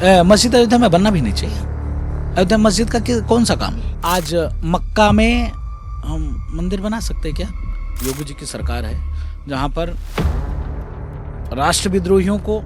मस्जिद अयोध्या में बनना भी नहीं चाहिए। अयोध्या मस्जिद का कौन सा काम? आज मक्का में हम मंदिर बना सकते हैं क्या? योगी जी की सरकार है जहां पर राष्ट्र विद्रोहियों को,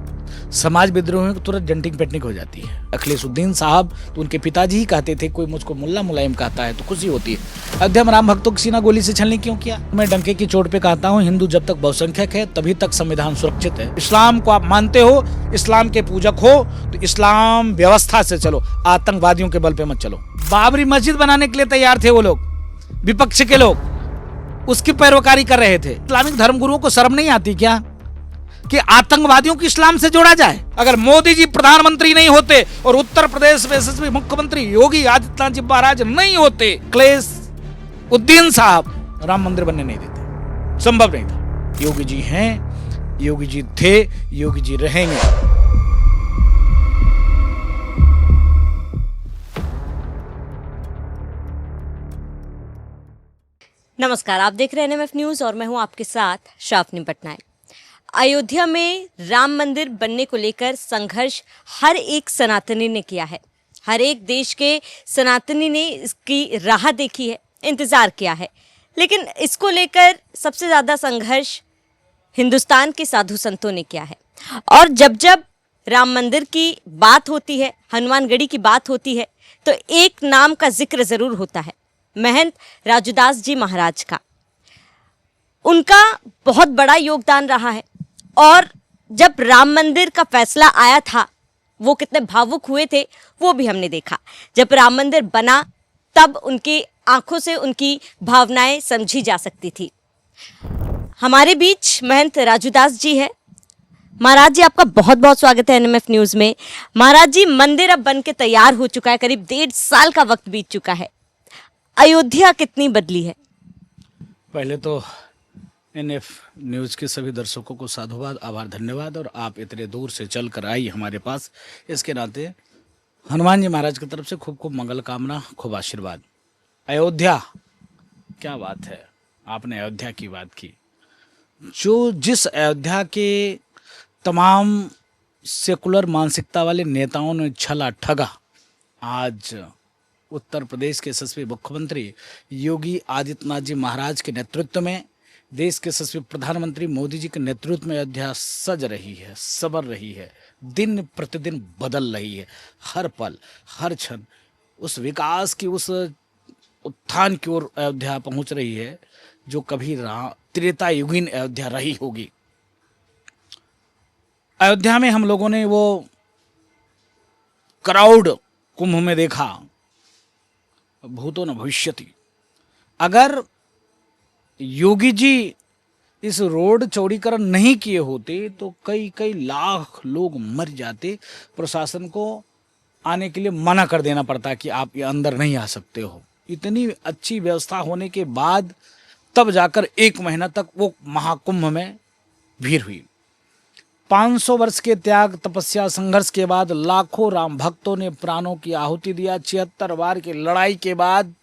समाज विद्रोहियों को तुरंत जंटिंग पेटनिक हो जाती है। अखिलेशुद्दीन साहब तो उनके पिताजी ही कहते थे, कोई मुझको मुल्ला मुलायम कहता है तो खुशी होती है। अयोध्या में राम भक्तों की सीना गोली से छलनी क्यों किया? मैं डंके की चोट पे कहता हूँ, हिंदू जब तक बहुसंख्यक है तभी तक संविधान सुरक्षित है। इस्लाम को आप मानते हो, इस्लाम के पूजक हो तो इस्लाम व्यवस्था से चलो, आतंकवादियों के बल पे मत चलो। बाबरी मस्जिद बनाने के लिए तैयार थे वो लोग, विपक्ष के लोग उसकी पैरवकारी कर रहे थे। इस्लामिक धर्मगुरुओं को शर्म नहीं आती क्या कि आतंकवादियों को इस्लाम से जोड़ा जाए? अगर मोदी जी प्रधानमंत्री नहीं होते और उत्तर प्रदेश में यशस्वी मुख्यमंत्री योगी आदित्यनाथ जी महाराज नहीं होते, अखिलेशुद्दीन साहब राम मंदिर बनने नहीं देते, संभव नहीं था। योगी जी हैं, योगी जी थे, योगी जी रहेंगे। नमस्कार, आप देख रहे हैं एनएमएफ न्यूज और मैं हूं आपके साथ शाफनी पटनायक। अयोध्या में राम मंदिर बनने को लेकर संघर्ष हर एक सनातनी ने किया है। हर एक देश के सनातनी ने इसकी राह देखी है, इंतज़ार किया है। लेकिन इसको लेकर सबसे ज़्यादा संघर्ष हिंदुस्तान के साधु संतों ने किया है। और जब जब राम मंदिर की बात होती है, हनुमानगढ़ी की बात होती है, तो एक नाम का जिक्र ज़रूर होता है, महंत राजूदास जी महाराज का। उनका बहुत बड़ा योगदान रहा है। और जब राम मंदिर का फैसला आया था, वो कितने भावुक हुए थे वो भी हमने देखा। जब राम मंदिर बना तब उनकी आंखों से उनकी भावनाएं समझी जा सकती थी। हमारे बीच महंत राजूदास जी है। महाराज जी, आपका बहुत बहुत स्वागत है एनएमएफ न्यूज़ में। महाराज जी, मंदिर अब बन के तैयार हो चुका है, करीब 1.5 साल का वक्त बीत चुका है। अयोध्या कितनी बदली है? पहले तो एनएफ न्यूज़ के सभी दर्शकों को साधुवाद, आभार, धन्यवाद। और आप इतने दूर से चल कर आई हमारे पास, इसके नाते हनुमान जी महाराज की तरफ से खूब खूब मंगल कामना, खूब आशीर्वाद। अयोध्या, क्या बात है, आपने अयोध्या की बात की। जिस अयोध्या के तमाम सेकुलर मानसिकता वाले नेताओं ने छला ठगा, आज उत्तर प्रदेश के यशस्वी मुख्यमंत्री योगी आदित्यनाथ जी महाराज के नेतृत्व में, देश के यशस्वी प्रधानमंत्री मोदी जी के नेतृत्व में अयोध्या सज रही है, संवर रही है, दिन प्रतिदिन बदल रही है। हर पल, हर क्षण उस विकास की, उस उत्थान की ओर अयोध्या पहुंच रही है जो कभी त्रेता युगीन अयोध्या रही होगी। अयोध्या में हम लोगों ने वो क्राउड कुंभ में देखा, भूतो न भविष्यति। अगर योगी जी इस रोड चौड़ीकरण नहीं किए होते तो कई कई लाख लोग मर जाते। प्रशासन को आने के लिए मना कर देना पड़ता कि आप ये अंदर नहीं आ सकते हो। इतनी अच्छी व्यवस्था होने के बाद तब जाकर 1 महीना तक वो महाकुंभ में भीड़ हुई। 500 वर्ष के त्याग, तपस्या, संघर्ष के बाद लाखों राम भक्तों ने प्राणों की आहुति दिया। 76 बार की लड़ाई के बाद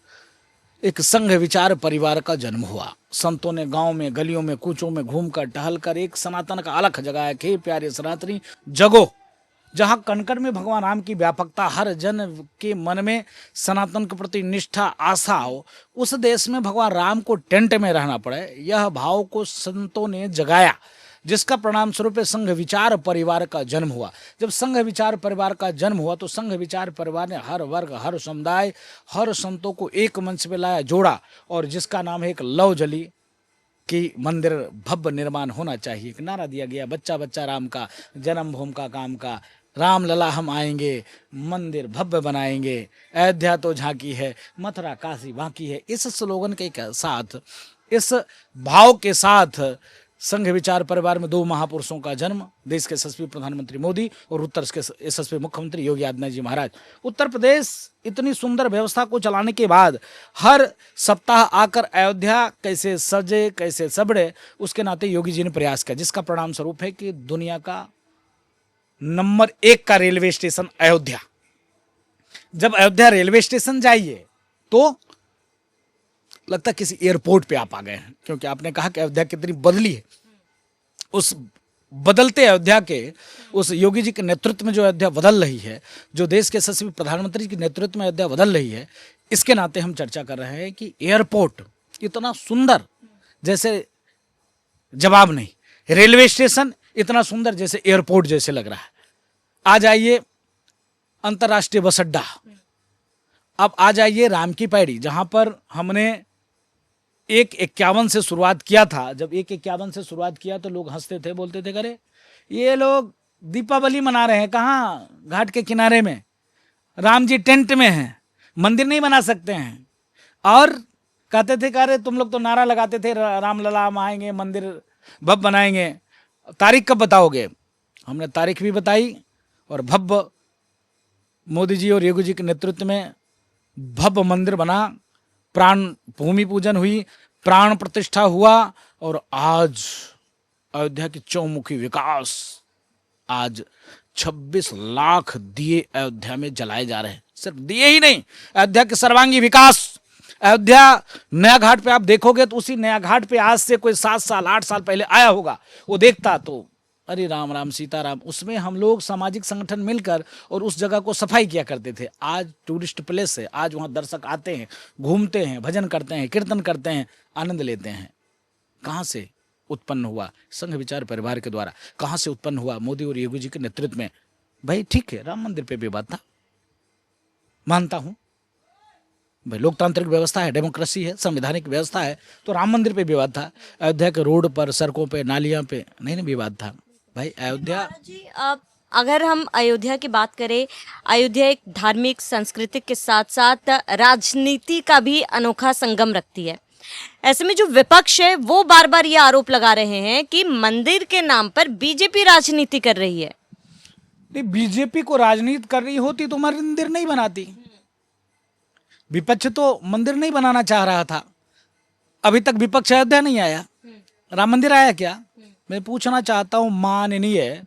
एक संघ विचार परिवार का जन्म हुआ। संतों ने गांव में, गलियों में, कूचों में घूमकर, टहलकर एक सनातन का अलख जगाया कि प्यारे सनातनी जगो। जहां कण-कण में भगवान राम की व्यापकता, हर जन के मन में सनातन के प्रति निष्ठा, आस्था हो, उस देश में भगवान राम को टेंट में रहना पड़े, यह भाव को संतों ने जगाया, जिसका परिणाम स्वरूप संघ विचार परिवार का जन्म हुआ। जब संघ विचार परिवार का जन्म हुआ तो संघ विचार परिवार ने हर वर्ग, हर समुदाय, हर संतों को एक मंच पे लाया, जोड़ा, और जिसका नाम है एक लव जली कि मंदिर भव्य निर्माण होना चाहिए। एक नारा दिया गया, बच्चा बच्चा राम का, जन्मभूमि का काम का, राम लला हम आएंगे, मंदिर भव्य बनाएंगे, अयोध्या तो झांकी है, मथुरा काशी बाकी है। इस स्लोगन के साथ, इस भाव के साथ संघ विचार परिवार में 2 महापुरुषों का जन्म, देश के यशस्वी प्रधानमंत्री मोदी और उत्तर के यशस्वी मुख्यमंत्री योगी आदित्यनाथ जी महाराज। उत्तर प्रदेश इतनी सुंदर व्यवस्था को चलाने के बाद हर सप्ताह आकर अयोध्या कैसे सजे, कैसे सबड़े, उसके नाते योगी जी ने प्रयास किया, जिसका परिणाम स्वरूप है कि दुनिया का नंबर 1 का रेलवे स्टेशन अयोध्या। जब अयोध्या रेलवे स्टेशन जाइए तो लगता किसी एयरपोर्ट पे आप आ गए हैं, क्योंकि आपने कहा कि अयोध्या कितनी बदली है। उस बदलते अयोध्या के उस योगी जी के नेतृत्व में जो अयोध्या बदल रही है, जो देश के यशस्वी प्रधानमंत्री के नेतृत्व में अयोध्या बदल रही है, इसके नाते हम चर्चा कर रहे हैं कि एयरपोर्ट इतना सुंदर जैसे जवाब नहीं, रेलवे स्टेशन इतना सुंदर जैसे एयरपोर्ट जैसे लग रहा है। आ जाइए अंतर्राष्ट्रीय बस अड्डा, अब आ जाइए राम की पैड़ी, जहां पर हमने 151 से शुरुआत किया था। जब 151 से शुरुआत किया तो लोग हंसते थे, बोलते थे अरे ये लोग दीपावली मना रहे हैं, कहाँ, घाट के किनारे में, राम जी टेंट में हैं, मंदिर नहीं बना सकते हैं। और कहते थे कि अरे तुम लोग तो नारा लगाते थे राम लला हम आएंगे, मंदिर भव्य बनाएंगे, तारीख कब बताओगे। हमने तारीख भी बताई और भव्य मोदी जी और योगी जी के नेतृत्व में भव्य मंदिर बना, प्राण भूमि पूजन हुई, प्राण प्रतिष्ठा हुआ और आज अयोध्या की चौमुखी विकास, आज 26 लाख दिए अयोध्या में जलाए जा रहे हैं। सिर्फ दिए ही नहीं, अयोध्या के सर्वांगी विकास। अयोध्या नया घाट पे आप देखोगे तो उसी नया घाट पे आज से कोई 7 साल 8 साल पहले आया होगा, वो देखता तो अरे राम राम सीताराम। उसमें हम लोग सामाजिक संगठन मिलकर और उस जगह को सफाई किया करते थे। आज टूरिस्ट प्लेस है, आज वहाँ दर्शक आते हैं, घूमते हैं, भजन करते हैं, कीर्तन करते हैं, आनंद लेते हैं। कहाँ से उत्पन्न हुआ? संघ विचार परिवार के द्वारा। कहाँ से उत्पन्न हुआ? मोदी और योगी जी के नेतृत्व में। भाई ठीक है, राम मंदिर पे विवाद था, मानता हूँ भाई, लोकतांत्रिक व्यवस्था है, डेमोक्रेसी है, संवैधानिक व्यवस्था है, तो राम मंदिर पे विवाद था। अयोध्या के रोड पर, सड़कों पे, नालियों पे नहीं विवाद था भाई। अयोध्या जी, अब अगर हम अयोध्या की बात करें, अयोध्या एक धार्मिक सांस्कृतिक के साथ साथ राजनीति का भी अनोखा संगम रखती है। ऐसे में जो विपक्ष है वो बार बार ये आरोप लगा रहे हैं कि मंदिर के नाम पर बीजेपी राजनीति कर रही है। नहीं, बीजेपी को राजनीति कर रही होती तो मंदिर नहीं बनाती। विपक्ष तो मंदिर नहीं बनाना चाह रहा था, अभी तक विपक्ष अयोध्या नहीं आया, राम मंदिर आया क्या? मैं पूछना चाहता हूं माननीय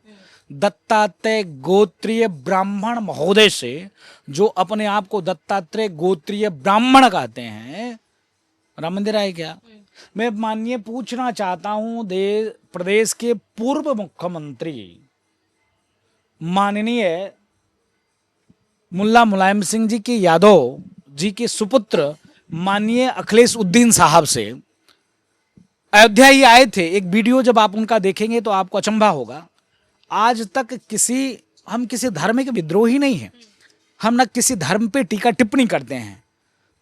दत्तात्रेय गोत्रीय ब्राह्मण महोदय से, जो अपने आप को दत्तात्रेय गोत्रीय ब्राह्मण कहते हैं, राम मंदिर आया क्या? मैं माननीय पूछना चाहता हूं प्रदेश के पूर्व मुख्यमंत्री माननीय मुल्ला मुलायम सिंह जी के यादव जी के सुपुत्र माननीय अखिलेश उद्दीन साहब से अयोध्या ही आए थे। एक वीडियो जब आप उनका देखेंगे तो आपको अचंभा होगा। आज तक हम किसी धर्म के विद्रोही नहीं हैं, हम न किसी धर्म पे टीका टिप्पणी करते हैं।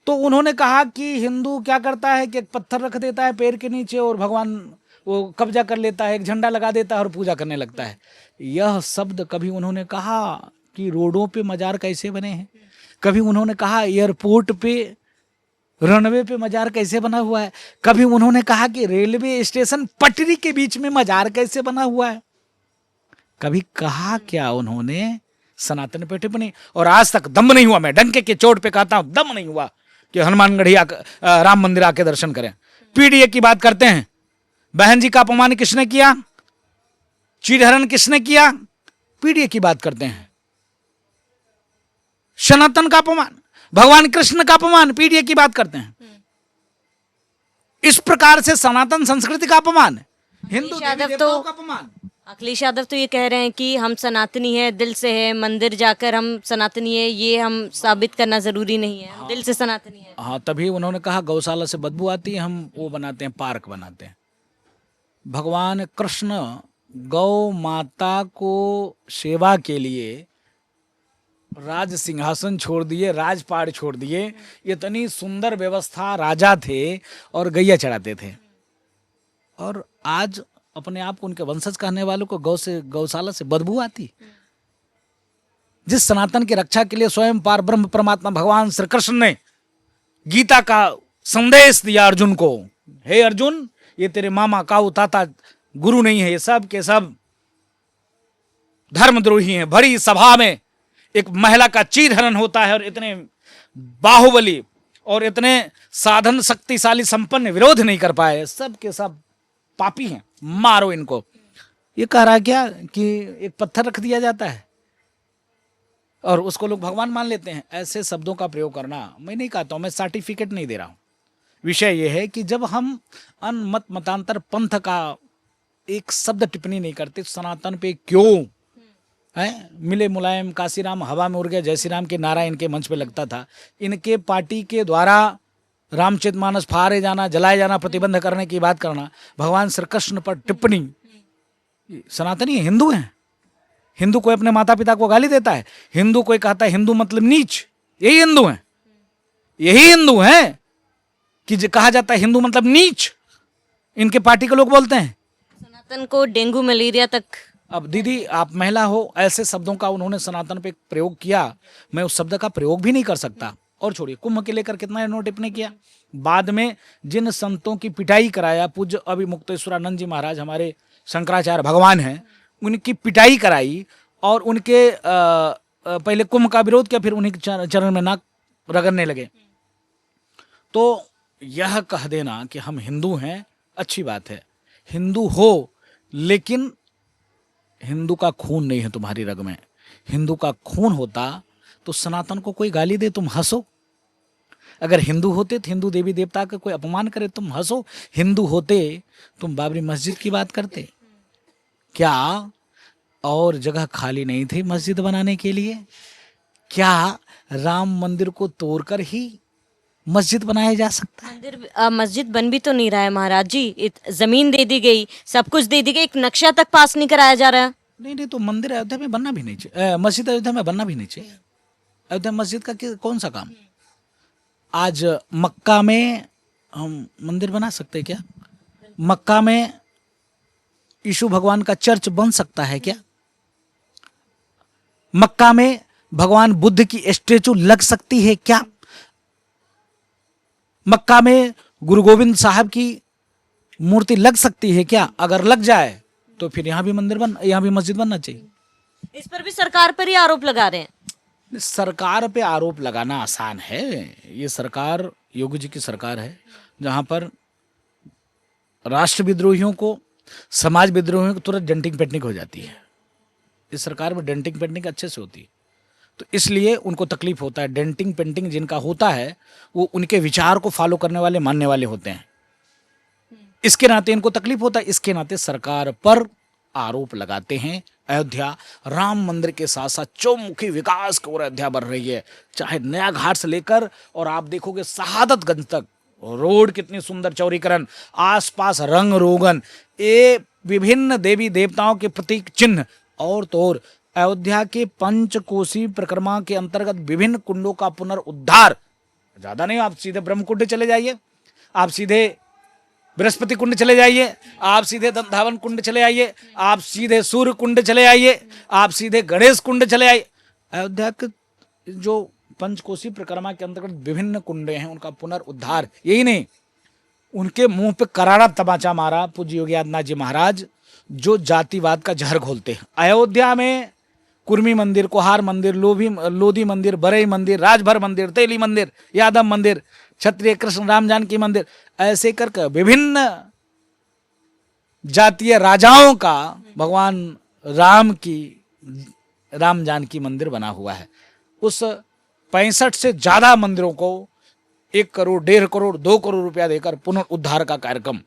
तो उन्होंने कहा कि हिंदू क्या करता है कि एक पत्थर रख देता है पैर के नीचे और भगवान वो कब्जा कर लेता है, एक झंडा लगा देता है और पूजा करने लगता है। यह शब्द कभी उन्होंने कहा कि रोडों पे मजार कैसे बने हैं, कभी उन्होंने कहा एयरपोर्ट पे रनवे पे मजार कैसे बना हुआ है, कभी उन्होंने कहा कि रेलवे स्टेशन पटरी के बीच में मजार कैसे बना हुआ है, कभी कहा क्या उन्होंने सनातन पे टिप्पणी? और आज तक दम नहीं हुआ, मैं डंके के चोट पे कहता हूं, दम नहीं हुआ कि हनुमानगढ़ी राम मंदिर आके दर्शन करें। पीडीए की बात करते हैं, बहन जी का अपमान किसने किया, चीरहरण किसने किया? पीडीए की बात करते हैं। सनातन का अपमान, भगवान कृष्ण का अपमान, पीडीए की बात करते हैं। इस प्रकार से सनातन संस्कृति का अपमान, हिंदू देवी देवताओं का अपमान। अखिलेश यादव तो ये कह रहे हैं कि हम सनातनी है, दिल से है, मंदिर जाकर हम सनातनी है, ये हम साबित करना जरूरी नहीं है, हम दिल से सनातनी है। हाँ, तभी उन्होंने कहा गौशाला से बदबू आती है, हम वो बनाते हैं, पार्क बनाते हैं। भगवान कृष्ण गौ माता को सेवा के लिए राज सिंहासन छोड़ दिए, राजपाट छोड़ दिए। इतनी सुंदर व्यवस्था, राजा थे और गैया चढ़ाते थे, और आज अपने आप को उनके वंशज कहने वालों को गौशाला से बदबू आती। जिस सनातन की रक्षा के लिए स्वयं पार ब्रह्म परमात्मा भगवान श्री कृष्ण ने गीता का संदेश दिया अर्जुन को, हे अर्जुन, ये तेरे मामा काऊ ताता गुरु नहीं है, ये सब के सब धर्मद्रोही हैं। भरी सभा में एक महिला का चीरहरण होता है और इतने बाहुबली और इतने साधन शक्तिशाली संपन्न विरोध नहीं कर पाए, सब के सब पापी हैं, मारो इनको। ये कह रहा क्या कि एक पत्थर रख दिया जाता है और उसको लोग भगवान मान लेते हैं। ऐसे शब्दों का प्रयोग करना, मैं नहीं कहता हूं, मैं सर्टिफिकेट नहीं दे रहा हूं। विषय यह है कि जब हम अनमत मतांतर पंथ का एक शब्द टिप्पणी नहीं करते सनातन पे क्यों है। मिले मुलायम काशीराम हवा में उड़ गया जय श्री राम के नारा इनके मंच पे लगता था। इनके पार्टी के द्वारा रामचरितमानस फाड़े जाना, जलाए जाना, प्रतिबंध करने की बात करना, भगवान श्री कृष्ण पर टिप्पणी, सनातनी हिंदू हैं। हिंदू कोई अपने माता पिता को गाली देता है? हिंदू कोई कहता है हिंदू मतलब नीच? यही हिंदू हैं, यही हिंदू हैं कि कहा जाता है हिंदू मतलब नीच। इनके पार्टी के लोग बोलते हैं। सनातन को डेंगू मलेरिया तक। अब दीदी आप महिला हो, ऐसे शब्दों का उन्होंने सनातन पे प्रयोग किया, मैं उस शब्द का प्रयोग भी नहीं कर सकता। और छोड़िए, कुंभ के लेकर कितना इन्होंने टिप्पणी किया। बाद में जिन संतों की पिटाई कराया, पूज्य अभिमुक्तेश्वरानंद जी महाराज हमारे शंकराचार्य भगवान हैं, उनकी पिटाई कराई और उनके पहले कुंभ का विरोध किया, फिर उन्हीं के चरण में नाक रगड़ने लगे। तो यह कह देना कि हम हिंदू हैं अच्छी बात है, हिंदू हो, लेकिन हिंदू का खून नहीं है तुम्हारी रग में। हिंदू का खून होता तो सनातन को कोई गाली दे तुम हंसो। अगर हिंदू होते तो हिंदू देवी देवता का कोई अपमान करे तुम हंसो। हिंदू होते तुम बाबरी मस्जिद की बात करते क्या? और जगह खाली नहीं थी मस्जिद बनाने के लिए? क्या राम मंदिर को तोड़कर ही मस्जिद बनाया जा सकता है? मस्जिद बन भी तो नहीं रहा है महाराज जी। जमीन दे दी गई, सब कुछ दे दी गई, एक नक्शा तक पास नहीं कराया जा रहा है। नहीं, तो मंदिर अयोध्या में बनना भी नहीं चाहिए, मस्जिद अयोध्या में बनना भी नहीं चाहिए। अयोध्या मस्जिद का कौन सा काम? आज मक्का में हम मंदिर बना सकते हैं क्या? मक्का में यीशु भगवान का चर्च बन सकता है क्या? मक्का में भगवान बुद्ध की स्टैचू लग सकती है क्या? मक्का में गुरु गोविंद साहब की मूर्ति लग सकती है क्या? अगर लग जाए तो फिर यहाँ भी मस्जिद बनना चाहिए। इस पर भी सरकार पर ही आरोप लगा रहे हैं। सरकार पे आरोप लगाना आसान है। ये सरकार योगी जी की सरकार है, जहां पर राष्ट्र विद्रोहियों को, समाज विद्रोहियों को तुरंत डेंटिंग पेंटिंग हो जाती है। इस सरकार में डेंटिंग पेंटिंग अच्छे से होती है, तो इसलिए उनको तकलीफ होता है। डेंटिंग पेंटिंग जिनका होता है वो उनके विचार को फॉलो करने वाले, मानने वाले होते हैं। इसके नाते इनको तकलीफ होता है, इसके नाते सरकार पर आरोप लगाते हैं। अयोध्या राम मंदिर के साथ साथ चौमुखी विकास की ओर अयोध्या बढ़ रही है, चाहे नया घाट से लेकर और आप देखोगे शहादतगंज तक रोड कितनी सुंदर चौड़ीकरण, आसपास रंग रोगन, ये विभिन्न देवी देवताओं के प्रतीक चिन्ह। और तो और अयोध्या के पंचकोसी परिक्रमा के अंतर्गत विभिन्न कुंडों का पुनर्उद्धार। ज्यादा नहीं, आप सीधे ब्रह्मकुंड चले जाइए, आप सीधे बृहस्पति कुंड चले जाइए, आप सीधे दंधावन कुंड चले आइए, आप सीधे सूर्य कुंड चले आइए, आप सीधे गणेश कुंड चले आइए। अयोध्या के जो पंचकोसी परिक्रमा के अंतर्गत विभिन्न कुंडे हैं उनका पुनर्उद्धार। यही नहीं, उनके मुंह पे करारा तमाचा मारा पूज्य योगी आदित्यनाथ जी महाराज, जो जातिवाद का जहर घोलते हैं। अयोध्या में कुर्मी मंदिर, कुहार मंदिर, लोधी मंदिर, बरई मंदिर, राजभर मंदिर, तेली मंदिर, यादव मंदिर, क्षत्रिय कृष्ण राम जानकी मंदिर, ऐसे करके विभिन्न जातीय राजाओं का भगवान राम की राम जानकी मंदिर बना हुआ है। उस 65 से ज्यादा मंदिरों को 1 करोड़, 1.5 करोड़, 2 करोड़ रुपया देकर पुनर्उद्धार का कार्यक्रम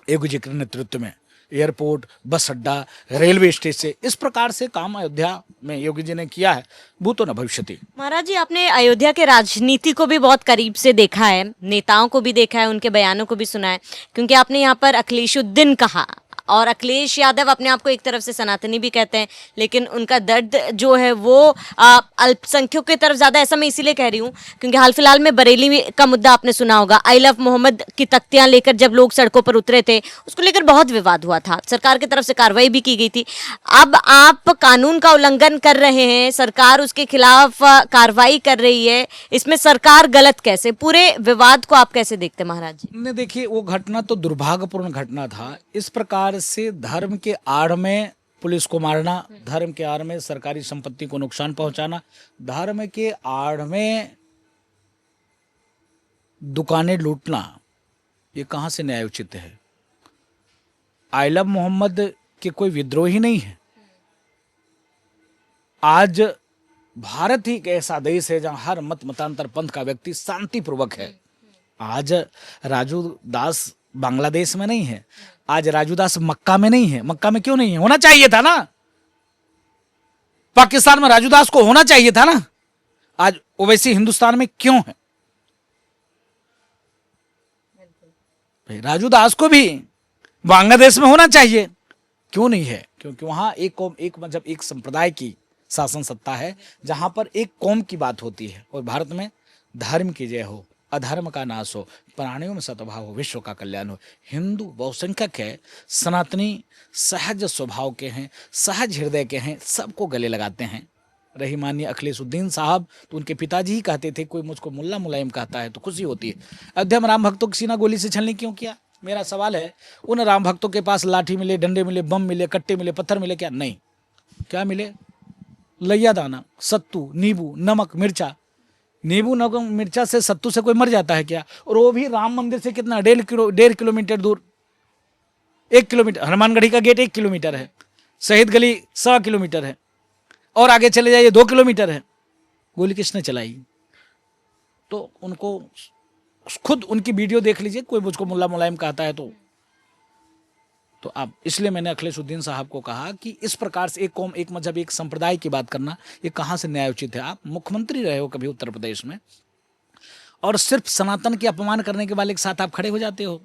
योगी जी के नेतृत्व में, एयरपोर्ट, बस अड्डा, रेलवे स्टेशन, इस प्रकार से काम अयोध्या में योगी जी ने किया है। भूतो न भविष्यति। महाराज जी, आपने अयोध्या के राजनीति को भी बहुत करीब से देखा है, नेताओं को भी देखा है, उनके बयानों को भी सुना है, क्योंकि आपने यहाँ पर अखिलेशुद्दीन कहा, और अखिलेश यादव अपने आप को एक तरफ से सनातनी भी कहते हैं, लेकिन उनका दर्द जो है वो अल्पसंख्यकों की तरफ ज़्यादा। ऐसा मैं इसीलिए कह रही हूँ क्योंकि हाल फिलहाल में बरेली का मुद्दा आपने सुना होगा, आई लव मोहम्मद की तख्तियाँ लेकर जब लोग सड़कों पर उतरे थे, उसको लेकर बहुत विवाद हुआ था, सरकार की तरफ से कार्रवाई भी की गई थी। अब आप कानून का उल्लंघन कर रहे हैं, सरकार उसके खिलाफ कार्रवाई कर रही है, इसमें सरकार गलत कैसे? पूरे विवाद को आप कैसे देखते हैं महाराज जी? ने देखिए, वो घटना तो दुर्भाग्यपूर्ण घटना था। इस प्रकार से धर्म के आड़ में पुलिस को मारना, धर्म के आड़ में सरकारी संपत्ति को नुकसान पहुंचाना, धर्म के आड़ में दुकानें लूटना, ये कहां से न्यायोचित है? आई लव मोहम्मद के कोई विद्रोही नहीं है। आज भारत ही एक ऐसा देश है जहां हर मत मतांतर पंथ का व्यक्ति शांतिपूर्वक है। आज राजू दास बांग्लादेश में नहीं है, आज राजूदास मक्का में नहीं है। मक्का में क्यों नहीं है? होना चाहिए था ना। पाकिस्तान में राजूदास को होना चाहिए था ना। आज ओवैसी हिंदुस्तान में क्यों है? भाई राजूदास को भी बांग्लादेश में होना चाहिए, क्यों नहीं है? क्योंकि वहां एक कौम, एक मजहब, एक संप्रदाय की शासन सत्ता है, जहां पर एक कौम की बात होती है। और भारत में धर्म की जय हो, अधर्म का नाश हो, प्राणियों में सद्भाव हो, विश्व का कल्याण हो। हिंदू बहुसंख्यक है, सनातनी सहज स्वभाव के हैं, सहज हृदय के हैं, सबको गले लगाते हैं। रही माननीय अखिलेशुद्दीन साहब, तो उनके पिताजी ही कहते थे कोई मुझको मुल्ला मुलायम कहता है तो खुशी होती है। अयोध्या में राम भक्तों की सीना गोली से छलनी क्यों किया? मेरा सवाल है, उन राम भक्तों के पास लाठी मिले, डंडे मिले, बम मिले, कट्टे मिले, पत्थर मिले क्या? नहीं। क्या मिले? लैया दाना, सत्तू, नींबू, नमक, मिर्चा। नींबू, नमक, मिर्चा से, सत्तू से कोई मर जाता है क्या? और वो भी राम मंदिर से कितना, 1.5 किलोमीटर दूर। 1 किलोमीटर। हनुमानगढ़ी का गेट 1 किलोमीटर है, शहीद गली 1.25 किलोमीटर है, और आगे चले जाइए 2 किलोमीटर है। गोली किसने चलाई? तो उनको खुद उनकी वीडियो देख लीजिए, कोई मुझको मुल्ला मुलायम कहता है तो आप, इसलिए मैंने अखिलेशुद्दीन साहब को कहा कि इस प्रकार से एक कौम, एक मजहब, एक संप्रदाय की बात करना, ये कहाँ से न्यायोचित है? आप मुख्यमंत्री रहे हो कभी उत्तर प्रदेश में, और सिर्फ सनातन के अपमान करने के वाले के साथ आप खड़े हो जाते हो,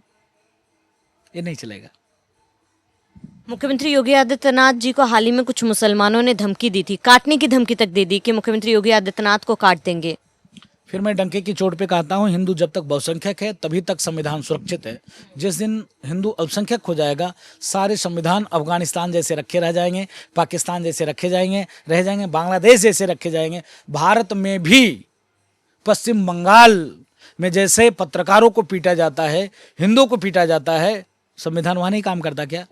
ये नहीं चलेगा। मुख्यमंत्री योगी आदित्यनाथ जी को हाल ही में कुछ मुसलमानों ने धमकी दी थी, काटने की धमकी तक दे दी कि मुख्यमंत्री योगी आदित्यनाथ को काट देंगे। फिर मैं डंके की चोट पे कहता हूं, हिंदू जब तक बहुसंख्यक है तभी तक संविधान सुरक्षित है। जिस दिन हिंदू अल्पसंख्यक हो जाएगा, सारे संविधान अफगानिस्तान जैसे रखे रह जाएंगे, पाकिस्तान जैसे रखे रह जाएंगे, बांग्लादेश जैसे रखे जाएंगे। भारत में भी पश्चिम बंगाल में जैसे पत्रकारों को पीटा जाता है, हिंदुओं को पीटा जाता है, संविधान वहां नहीं काम करता क्या?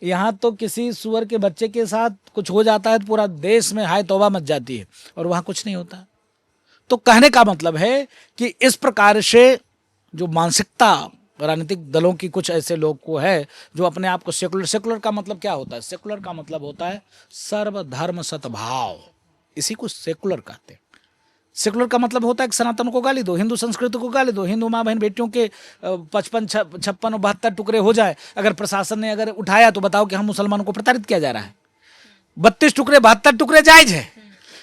यहाँ तो किसी सुअर के बच्चे के साथ कुछ हो जाता है तो पूरा देश में हाय तौबा मच जाती है, और वहाँ कुछ नहीं होता। तो कहने का मतलब है कि इस प्रकार से जो मानसिकता राजनीतिक दलों की, कुछ ऐसे लोग को है जो अपने आप को सेकुलर का मतलब क्या होता है? सेकुलर का मतलब होता है सर्वधर्म सद्भाव, इसी को सेकुलर कहते हैं। सेकुलर का मतलब होता है कि सनातन को गाली दो, हिंदू संस्कृति को गाली दो, हिंदू माँ बहन बेटियों के 55, 56 और 72 टुकड़े हो जाए। अगर प्रशासन ने अगर उठाया तो बताओ कि हम मुसलमानों को प्रताड़ित किया जा रहा है। 32 टुकड़े, 72 टुकड़े जायज है,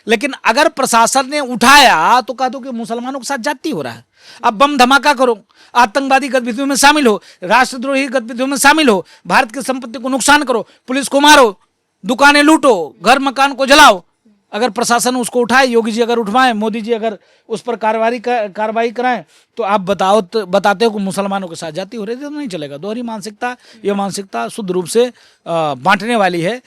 लेकिन अगर प्रशासन ने उठाया तो कह दो कि मुसलमानों के साथ जाति हो रहा है। अब बम धमाका करो, आतंकवादी गतिविधियों में शामिल हो, राष्ट्रद्रोही गतिविधियों में शामिल हो, भारत की संपत्ति को नुकसान करो, पुलिस को मारो, दुकानें लूटो, घर मकान को जलाओ। अगर प्रशासन उसको उठाए, योगी जी अगर उठवाएं, मोदी जी अगर उस पर कार्रवाई कराएं, तो आप बताते हो कि मुसलमानों के साथ जाति हो रही है, तो नहीं चलेगा। दोहरी मानसिकता, ये मानसिकता शुद्ध रूप से बांटने वाली है।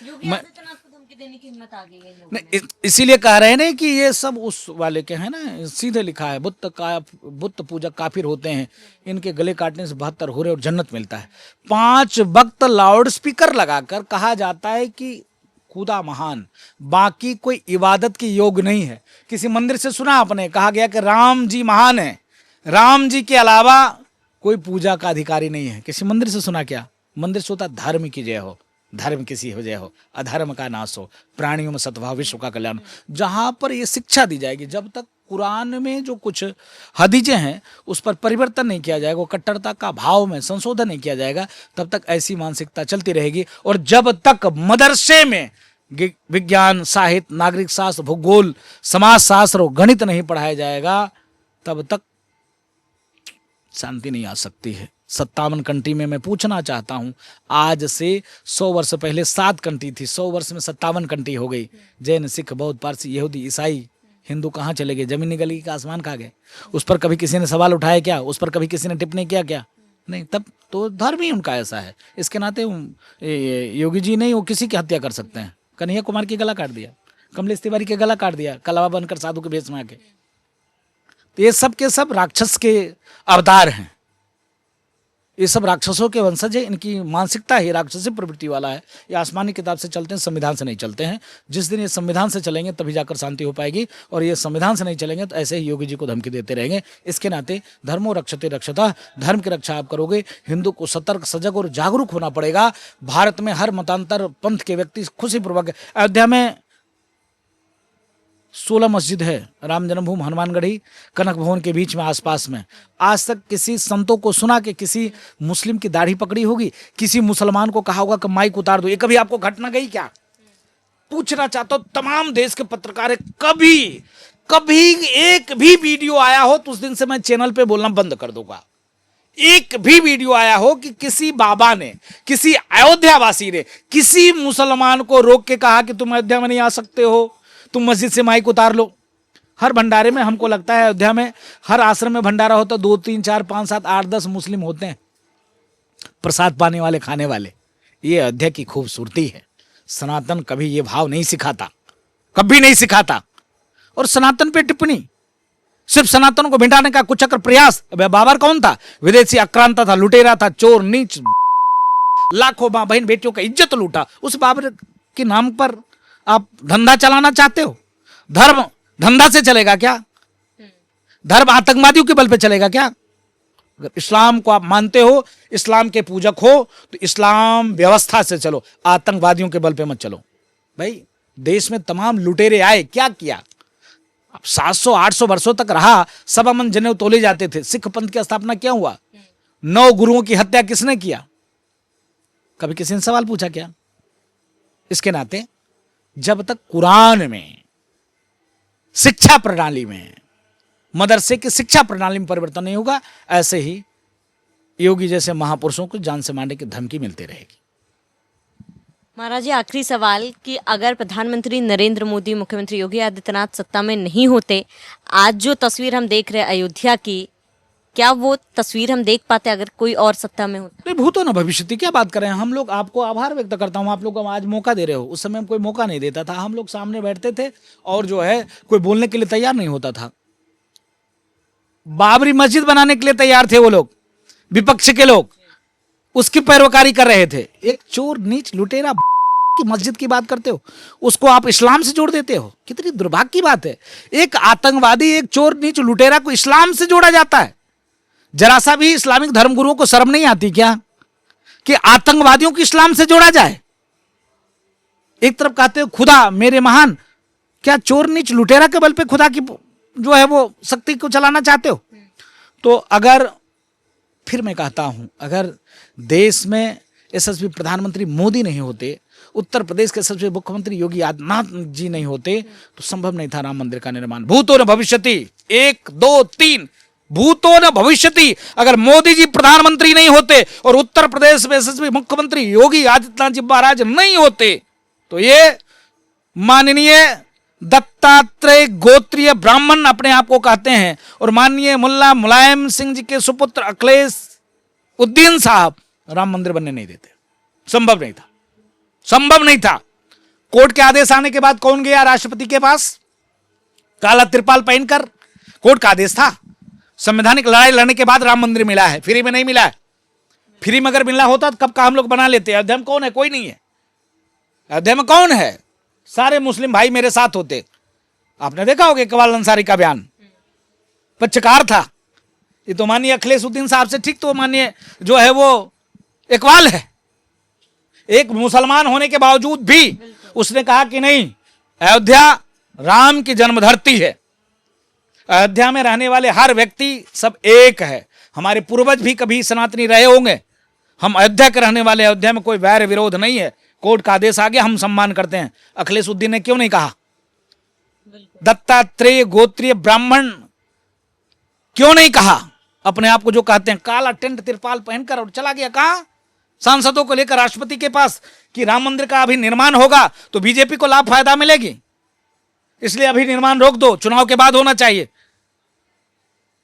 देने की हिम्मत आ गई है नहीं, इसीलिए कह रहे हैं ना कि ये सब उस वाले के हैं ना, सीधे लिखा है, बुत पूजक काफिर होते हैं, इनके गले काटने से 72 हो रहे और जन्नत मिलता है। 5 वक्त लाउड स्पीकर लगाकर कहा जाता है कि खुदा महान, बाकी कोई इबादत की योग नहीं है। किसी मंदिर से सुना आपने, कहा गया कि राम जी महान है, राम जी के अलावा कोई पूजा का अधिकारी नहीं है। किसी मंदिर से सुना क्या? मंदिर से होता धर्म की जय हो, धर्म किसी हो जय हो, अधर्म का नाश हो, प्राणियों में सद्भाव, विश्व का कल्याण। जहां पर ये शिक्षा दी जाएगी, जब तक कुरान में जो कुछ हदीजें हैं उस पर परिवर्तन नहीं किया जाएगा, वो कट्टरता का भाव में संशोधन नहीं किया जाएगा, तब तक ऐसी मानसिकता चलती रहेगी। और जब तक मदरसे में विज्ञान, साहित्य, नागरिक शास्त्र, भूगोल, समाज शास्त्र और गणित नहीं पढ़ाया जाएगा, तब तक शांति नहीं आ सकती है। 57 कंट्री में मैं पूछना चाहता हूं, आज से 100 वर्ष पहले 7 कंट्री थी, 100 वर्ष में 57 कंट्री हो गई। जैन, सिख, बौद्ध, पारसी, यहूदी, ईसाई, हिंदू कहाँ चले गए? जमीन निकल गई, आसमान कहाँ गए? उस पर कभी किसी ने सवाल उठाया क्या? उस पर कभी किसी ने टिप्पणी किया क्या? नहीं। तब तो धर्म ही उनका ऐसा है। इसके नाते योगी जी नहीं, वो किसी की हत्या कर सकते हैं। कन्हैया कुमार की गला काट दिया, कमलेश तिवारी के गला काट दिया, कलावा बनकर साधु के भेष में आके। तो ये सब के सब राक्षस के अवतार हैं, ये सब राक्षसों के वंशज है। इनकी मानसिकता ही राक्षसी प्रवृत्ति वाला है। ये आसमानी किताब से चलते हैं, संविधान से नहीं चलते हैं। जिस दिन ये संविधान से चलेंगे तभी जाकर शांति हो पाएगी, और ये संविधान से नहीं चलेंगे तो ऐसे ही योगी जी को धमकी देते रहेंगे। इसके नाते धर्मो रक्षते रक्षता, धर्म की रक्षा आप करोगे। हिंदू को सतर्क, सजग और जागरूक होना पड़ेगा। भारत में हर मतांतर पंथ के व्यक्ति खुशीपूर्वक, अयोध्या में 16 मस्जिद है, राम जन्मभूमि, हनुमानगढ़ी, कनक भवन के बीच में, आसपास में। आज तक किसी संतों को सुना कि किसी मुस्लिम की दाढ़ी पकड़ी होगी, किसी मुसलमान को कहा होगा कि माइक उतार दो? ये कभी आपको घटना गई क्या? पूछना चाहता हूं तमाम देश के पत्रकार, कभी कभी एक भी वीडियो आया हो तो उस दिन से मैं चैनल पे बोलना बंद कर दूंगा। एक भी वीडियो आया हो कि किसी बाबा ने, किसी अयोध्यावासी ने किसी मुसलमान को रोक के कहा कि तुम अयोध्या में नहीं आ सकते हो, तुम मस्जिद से माइक उतार लो? हर भंडारे में हमको लगता है अयोध्या में हर आश्रम में भंडारा होता है, 2 3 4 5 7 8 10 मुस्लिम होते हैं प्रसाद पाने वाले, खाने वाले। ये अयोध्या की खूबसूरती है। सनातन कभी ये भाव नहीं सिखाता, कभी नहीं सिखाता। और सनातन पे टिप्पणी, सिर्फ सनातन को मिटाने का कुचक्र प्रयास। बाबर कौन था? विदेशी आक्रांता था, लुटेरा था, चोर, नीच, लाखों मां बहन बेटियों का इज्जत लूटा। उस बाबर के नाम पर आप धंधा चलाना चाहते हो? धर्म धंधा से चलेगा क्या? धर्म आतंकवादियों के बल पे चलेगा क्या? अगर इस्लाम को आप मानते हो, इस्लाम के पूजक हो, तो इस्लाम व्यवस्था से चलो, आतंकवादियों के बल पे मत चलो। भाई देश में तमाम लुटेरे आए, क्या किया? अब 700-800 वर्षों तक रहा, सब अमन जनेऊ तोले जाते थे। सिख पंथ की स्थापना क्या हुआ? 9 गुरुओं की हत्या किसने किया? कभी किसी ने सवाल पूछा क्या? इसके नाते जब तक कुरान में, शिक्षा प्रणाली में, मदरसे की शिक्षा प्रणाली में परिवर्तन नहीं होगा, ऐसे ही योगी जैसे महापुरुषों को जान से मारने की धमकी मिलती रहेगी। महाराज जी, आखिरी सवाल कि अगर प्रधानमंत्री नरेंद्र मोदी, मुख्यमंत्री योगी आदित्यनाथ सत्ता में नहीं होते, आज जो तस्वीर हम देख रहे हैं अयोध्या की, क्या वो तस्वीर हम देख पाते अगर कोई और सत्ता में होता? नहीं, भूतो न भविष्यति, क्या बात कर रहे हैं हम लोग। आपको आभार व्यक्त करता हूं, आप लोग को आज मौका दे रहे हो। उस समय हम कोई मौका नहीं देता था, हम लोग सामने बैठते थे और जो है कोई बोलने के लिए तैयार नहीं होता था। बाबरी मस्जिद बनाने के लिए तैयार थे वो लोग, विपक्ष के लोग, उसकी पैरोकारी कर रहे थे। एक चोर, नीच, लुटेरा की मस्जिद की बात करते हो, उसको आप इस्लाम से जोड़ देते हो। कितनी दुर्भाग्य की बात है। एक आतंकवादी, एक चोर, नीच, लुटेरा को इस्लाम से जोड़ा जाता है। जरा सा भी इस्लामिक धर्मगुरुओं को शर्म नहीं आती क्या कि आतंकवादियों को इस्लाम से जोड़ा जाए? एक तरफ कहते हो खुदा मेरे महान, क्या चोर, नीच, लुटेरा के बल पे खुदा की जो है वो शक्ति को चलाना चाहते हो? तो अगर, फिर मैं कहता हूं, अगर देश में यशस्वी प्रधानमंत्री मोदी नहीं होते, उत्तर प्रदेश के यशस्वी मुख्यमंत्री योगी आदित्यनाथ जी नहीं होते, तो संभव नहीं था राम मंदिर का निर्माण। भूतो न भविष्यति, 1 2 3, भूतो न भविष्यति। अगर मोदी जी प्रधानमंत्री नहीं होते और उत्तर प्रदेश में यशस्वी मुख्यमंत्री योगी आदित्यनाथ जी महाराज नहीं होते, तो ये माननीय दत्तात्रेय गोत्रीय ब्राह्मण अपने आप को कहते हैं और माननीय मुल्ला मुलायम सिंह जी के सुपुत्र अखिलेश उद्दीन साहब राम मंदिर बनने नहीं देते। संभव नहीं था, संभव नहीं था। कोर्ट के आदेश आने के बाद कौन गया राष्ट्रपति के पास? काला तिरपाल पहनकर। कोर्ट का आदेश था। संवैधानिक लड़ाई लड़ने के बाद राम मंदिर मिला है, फ्री में नहीं मिला है। फ्री में अगर मिला होता तो कब का हम लोग बना लेते। अयोध्या में कौन है? कोई नहीं है। अयोध्या में कौन है? सारे मुस्लिम भाई मेरे साथ होते। आपने देखा होगा इकबाल अंसारी का बयान, पक्षकार था। ये तो माननीय अखिलेश उद्दीन साहब से ठीक, तो माननीय जो है वो इकबाल है। एक मुसलमान होने के बावजूद भी उसने कहा कि नहीं, अयोध्या राम की जन्मधरती है, अयोध्या में रहने वाले हर व्यक्ति सब एक है। हमारे पूर्वज भी कभी सनातनी रहे होंगे, हम अयोध्या के रहने वाले, अयोध्या में कोई वैर विरोध नहीं है। कोर्ट का आदेश आ गया, हम सम्मान करते हैं। अखिलेश उद्दीन ने क्यों नहीं कहा? दत्तात्रेय गोत्रीय ब्राह्मण क्यों नहीं कहा? अपने आप को जो कहते हैं, काला टेंट तिरपाल पहनकर और चला गया कहां? सांसदों को लेकर राष्ट्रपति के पास कि राम मंदिर का अभी निर्माण होगा तो बीजेपी को लाभ फायदा मिलेगी, इसलिए अभी निर्माण रोक दो, चुनाव के बाद होना चाहिए।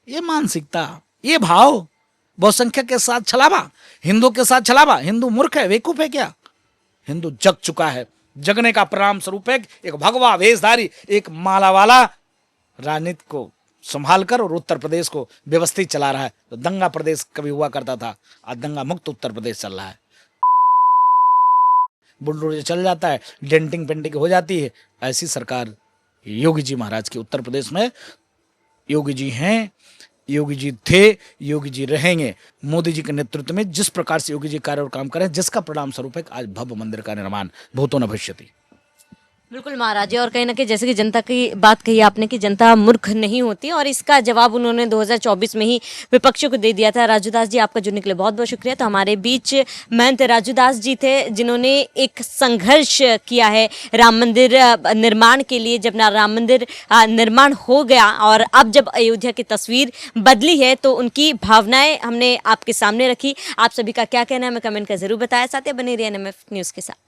ये मानसिकता, ये भाव, बहुसंख्यक के साथ छलावा, हिंदू के साथ छलावा। हिंदू मूर्ख है, बेवकूफ है क्या? हिंदू जग चुका है। जगने का परिणाम स्वरूप है एक भगवा वेशधारी, एक माला वाला राजनीति को संभाल कर और उत्तर प्रदेश को व्यवस्थित चला रहा है। तो दंगा प्रदेश कभी हुआ करता था, आज दंगा मुक्त उत्तर प्रदेश चल रहा है। बुलडोजर चल जाता है, डेंटिंग पेंटिंग हो जाती है। ऐसी सरकार योगी जी महाराज की उत्तर प्रदेश में। योगी जी हैं, योगी जी थे, योगी जी रहेंगे। मोदी जी के नेतृत्व में जिस प्रकार से योगी जी कार्य और काम करें, जिसका परिणाम स्वरूप है आज भव्य मंदिर का निर्माण। भूतो न भविष्यति। बिल्कुल महाराज जी, और कहीं ना कहीं जैसे कि जनता की बात कही आपने कि जनता मूर्ख नहीं होती, और इसका जवाब उन्होंने 2024 में ही विपक्षियों को दे दिया था। राजू दास जी, आपका जुड़ने के लिए बहुत बहुत शुक्रिया। तो हमारे बीच महंत राजू दास जी थे, जिन्होंने एक संघर्ष किया है राम मंदिर निर्माण के लिए। जब राम मंदिर निर्माण हो गया और अब जब अयोध्या की तस्वीर बदली है, तो उनकी भावनाएं हमने आपके सामने रखी। आप सभी का क्या कहना है हमें कमेंट कर जरूर बताया। साथ ही बने रहिए NMF न्यूज़ के साथ।